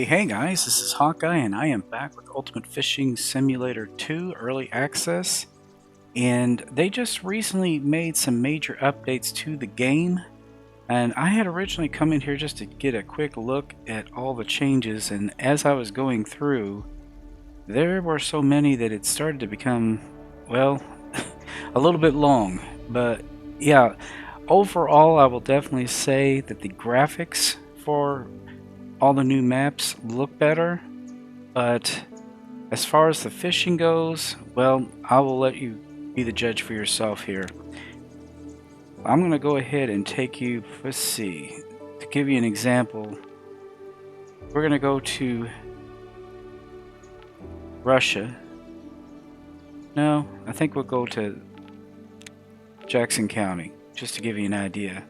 Hey guys, this is Hawkeye and I am back with Ultimate Fishing Simulator 2 Early Access, and they just recently made some major updates to the game, and I had originally come in here just to get a quick look at all the changes, and as I was going through, there were so many that it started to become, well, a little bit long. But yeah, overall I will definitely say that the graphics for all the new maps look better, but as far as the fishing goes, well, I will let you be the judge for yourself here. I'm going to go ahead and take you, let's see, to give you an example, we're going to go to Russia. No, I think we'll go to Jackson County, just to give you an idea.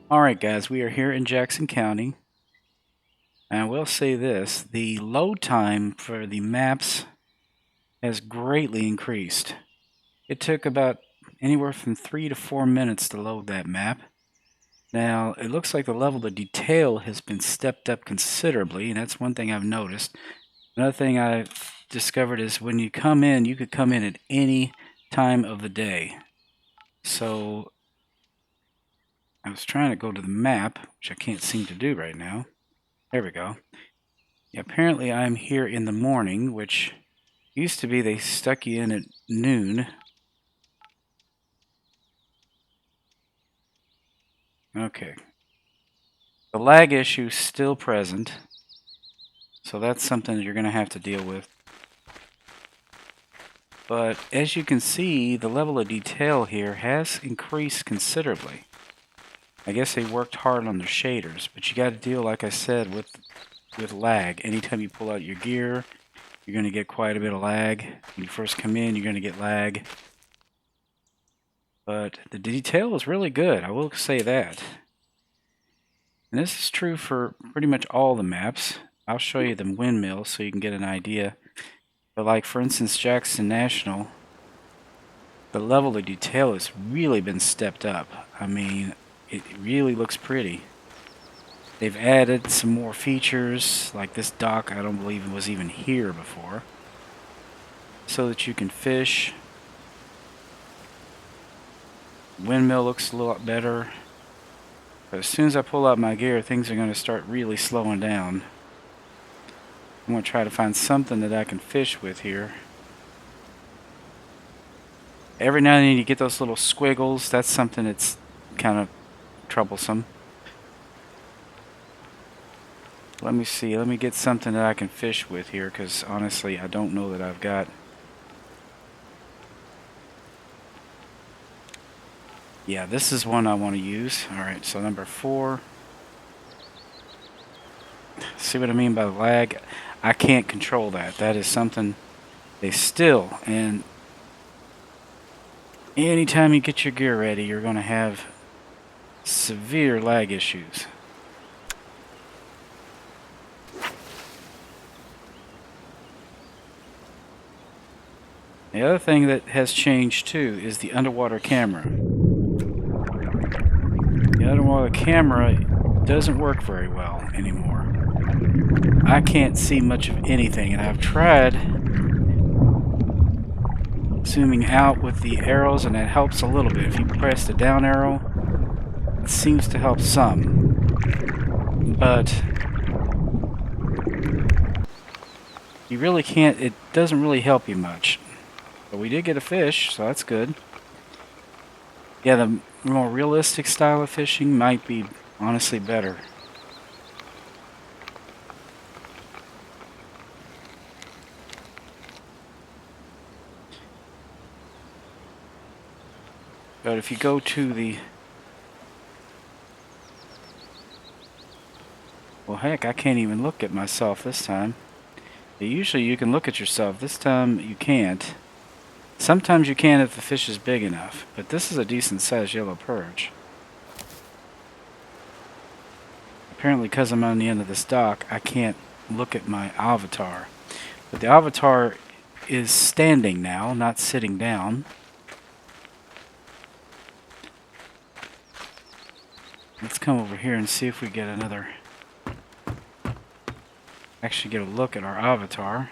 Alright guys, we are here in Jackson County, and I will say this, the load time for the maps has greatly increased. It took about anywhere from 3 to 4 minutes to load that map. Now, it looks like the level of detail has been stepped up considerably, and that's one thing I've noticed. Another thing I've discovered is when you come in, you could come in at any time of the day. So I was trying to go to the map, which I can't seem to do right now. There we go. Yeah, apparently I'm here in the morning, which used to be they stuck you in at noon. Okay. The lag issue is still present, so that's something that you're going to have to deal with. But as you can see, the level of detail here has increased considerably. I guess they worked hard on their shaders, but you got to deal, like I said, with lag. Anytime you pull out your gear, you're going to get quite a bit of lag. When you first come in, you're going to get lag. But the detail is really good, I will say that. And this is true for pretty much all the maps. I'll show you the windmills so you can get an idea. But like for instance Jackson National, the level of detail has really been stepped up. I mean, it really looks pretty. They've added some more features, like this dock I don't believe was even here before, so that you can fish. Windmill looks a lot better. But as soon as I pull out my gear, things are going to start really slowing down. I'm going to try to find something that I can fish with here. Every now and then you get those little squiggles. That's something that's kind of troublesome. Let me see. Let me get something that I can fish with here, because honestly I don't know that I've got. Yeah, this is one I want to use. Alright, so number 4. See what I mean by lag? I can't control that. That is something they still, and anytime you get your gear ready, you're going to have severe lag issues. The other thing that has changed too is the underwater camera. The underwater camera doesn't work very well anymore. I can't see much of anything, and I've tried zooming out with the arrows, and it helps a little bit. If you press the down arrow, it seems to help some, but you really can't, it doesn't really help you much. But we did get a fish, so that's good. Yeah, the more realistic style of fishing might be honestly better. But if you go to the... Well, heck, I can't even look at myself this time. Usually you can look at yourself. This time you can't. Sometimes you can if the fish is big enough, but this is a decent sized yellow perch. Apparently because I'm on the end of this dock, I can't look at my avatar. But the avatar is standing now, not sitting down. Let's come over here and see if we get another... Actually get a look at our avatar.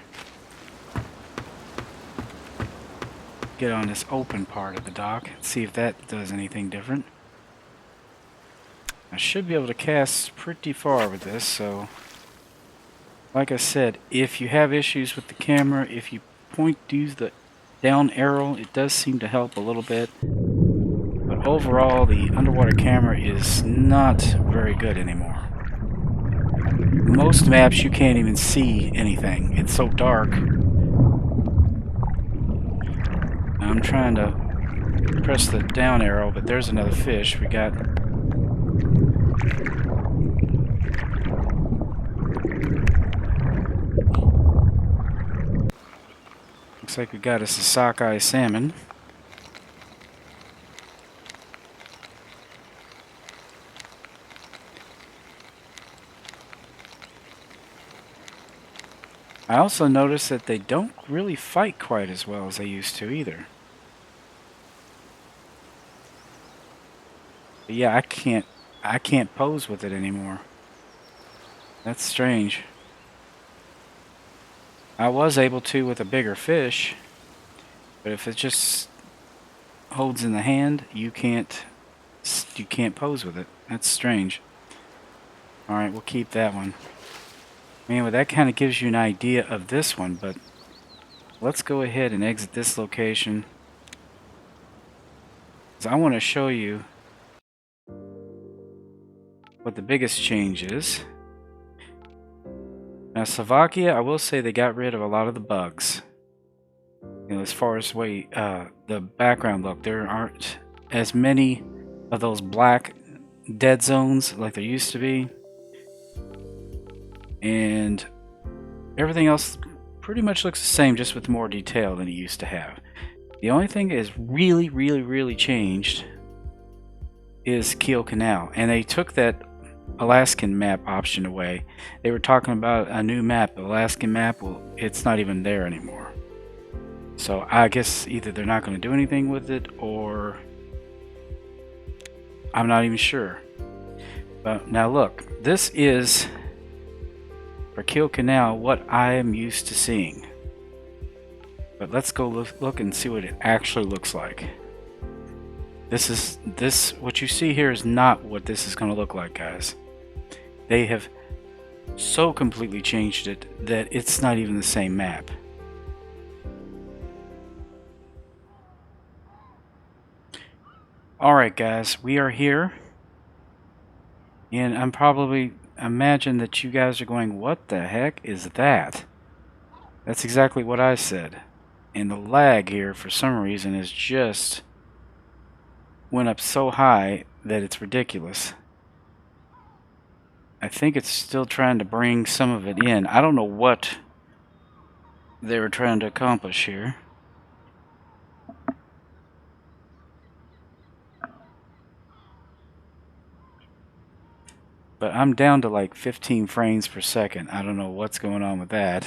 Get on this open part of the dock, see if that does anything different. I should be able to cast pretty far with this, so like I said, if you have issues with the camera, if you use the down arrow, it does seem to help a little bit. But overall, the underwater camera is not very good anymore. Most maps you can't even see anything. It's so dark. I'm trying to press the down arrow, but there's another fish. We got... Looks like we got us a sockeye salmon. I also noticed that they don't really fight quite as well as they used to either. But yeah, I can't pose with it anymore. That's strange. I was able to with a bigger fish, but if it just holds in the hand, you can't pose with it. That's strange. All right, we'll keep that one. Anyway, that kind of gives you an idea of this one, but let's go ahead and exit this location, because I want to show you what the biggest change is. Now, Slovakia, I will say they got rid of a lot of the bugs. You know, as far as the background look, there aren't as many of those black dead zones like there used to be. And everything else pretty much looks the same, just with more detail than it used to have. The only thing that has really changed is Kiel Canal. And they took that Alaskan map option away. They were talking about a new map, the Alaskan map. Well, it's not even there anymore. So I guess either they're not going to do anything with it, or I'm not even sure. But now look, this is for Kiel Canal what I am used to seeing. But let's go look and see what it actually looks like. What you see here is not what this is going to look like, guys. They have so completely changed it that it's not even the same map. Alright guys, we are here. And I'm probably imagine that you guys are going, what the heck is that? That's exactly what I said. And the lag here for some reason is just went up so high that it's ridiculous. I think it's still trying to bring some of it in. I don't know what they were trying to accomplish here. But I'm down to like 15 frames per second. I don't know what's going on with that.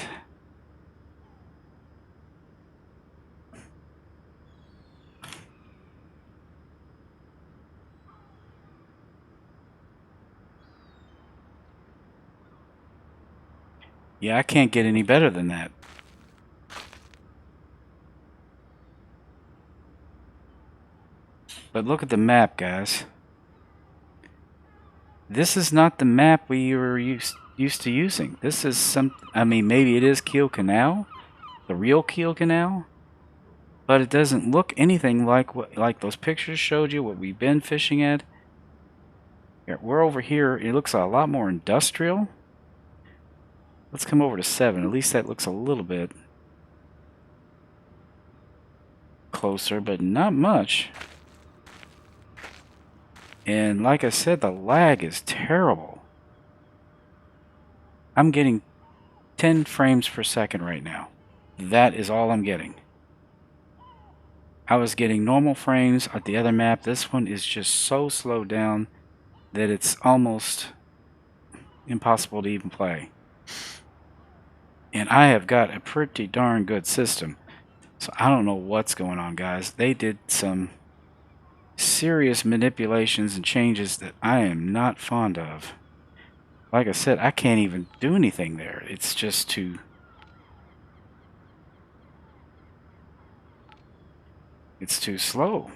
Yeah, I can't get any better than that. But look at the map, guys. This is not the map we were used to using. This is I mean, maybe it is Kiel Canal, the real Kiel Canal, but it doesn't look anything like those pictures showed you, what we've been fishing at. Here, we're over here. It looks a lot more industrial. Let's come over to 7. At least that looks a little bit closer, but not much. And like I said, the lag is terrible. I'm getting 10 frames per second right now. That is all I'm getting. I was getting normal frames at the other map. This one is just so slowed down that it's almost impossible to even play. And I have got a pretty darn good system. So I don't know what's going on, guys. They did some serious manipulations and changes that I am not fond of. Like I said, I can't even do anything there. It's just too... It's too slow.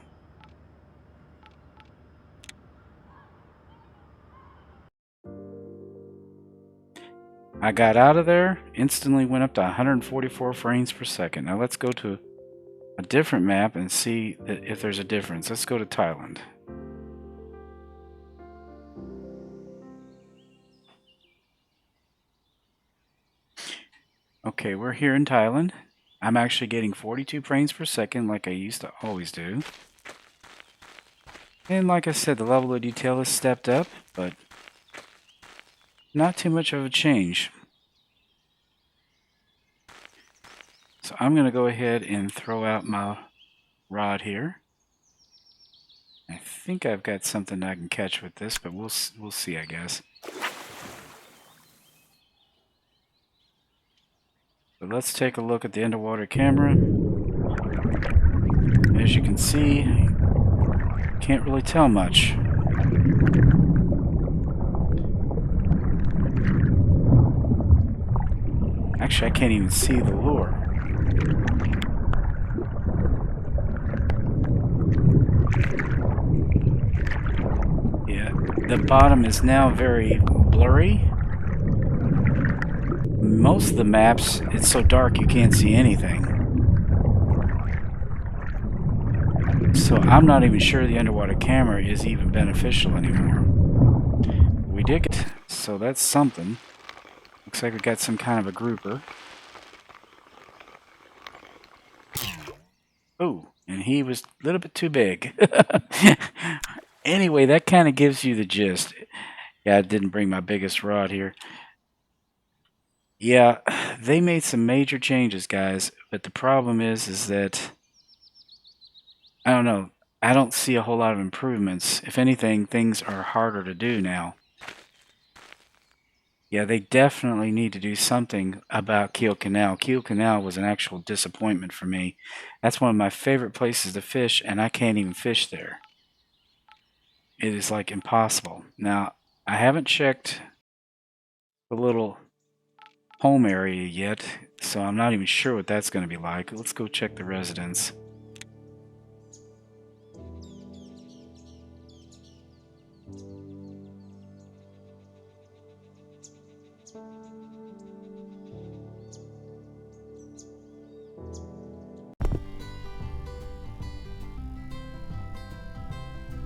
I got out of there, instantly went up to 144 frames per second. Now let's go to a different map and see if there's a difference. Let's go to Thailand. Okay, we're here in Thailand. I'm actually getting 42 frames per second like I used to always do. And like I said, the level of detail has stepped up, but not too much of a change. So I'm going to go ahead and throw out my rod here. I think I've got something I can catch with this, but we'll see, I guess. But let's take a look at the underwater camera. As you can see, can't really tell much. Actually, I can't even see the lure. Yeah, the bottom is now very blurry. Most of the maps, it's so dark you can't see anything. So I'm not even sure the underwater camera is even beneficial anymore. We did it, so that's something. Looks like we got some kind of a grouper. Oh, and he was a little bit too big. Anyway, that kind of gives you the gist. Yeah, I didn't bring my biggest rod here. Yeah, they made some major changes, guys, but the problem is that, I don't know, I don't see a whole lot of improvements. If anything, things are harder to do now. Yeah, they definitely need to do something about Kiel Canal. Kiel Canal was an actual disappointment for me. That's one of my favorite places to fish, and I can't even fish there. It is like impossible. Now, I haven't checked the little home area yet, so I'm not even sure what that's going to be like. Let's go check the residence.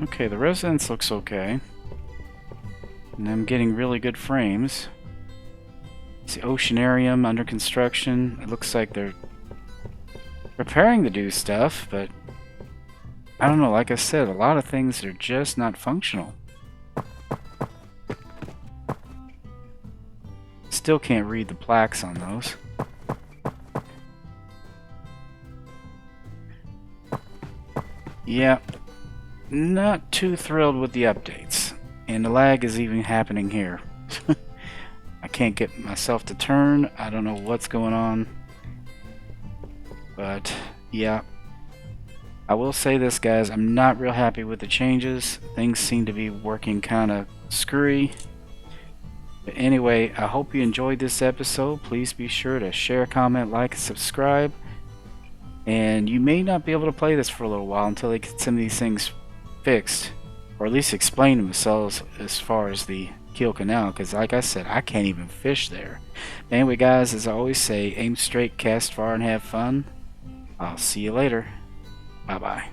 Okay, the residence looks okay. And I'm getting really good frames. It's the oceanarium under construction. It looks like they're preparing to do stuff, but I don't know, like I said, a lot of things are just not functional. Still can't read the plaques on those. Yeah, not too thrilled with the updates. And the lag is even happening here. I can't get myself to turn. I don't know what's going on. But, yeah. I will say this, guys. I'm not real happy with the changes. Things seem to be working kind of screwy. But anyway, I hope you enjoyed this episode. Please be sure to share, comment, like, and subscribe. And you may not be able to play this for a little while until they get some of these things fixed. Or at least explain themselves as far as the Kiel Canal, because like I said, I can't even fish there. Anyway, guys, as I always say, aim straight, cast far, and have fun. I'll see you later. Bye-bye.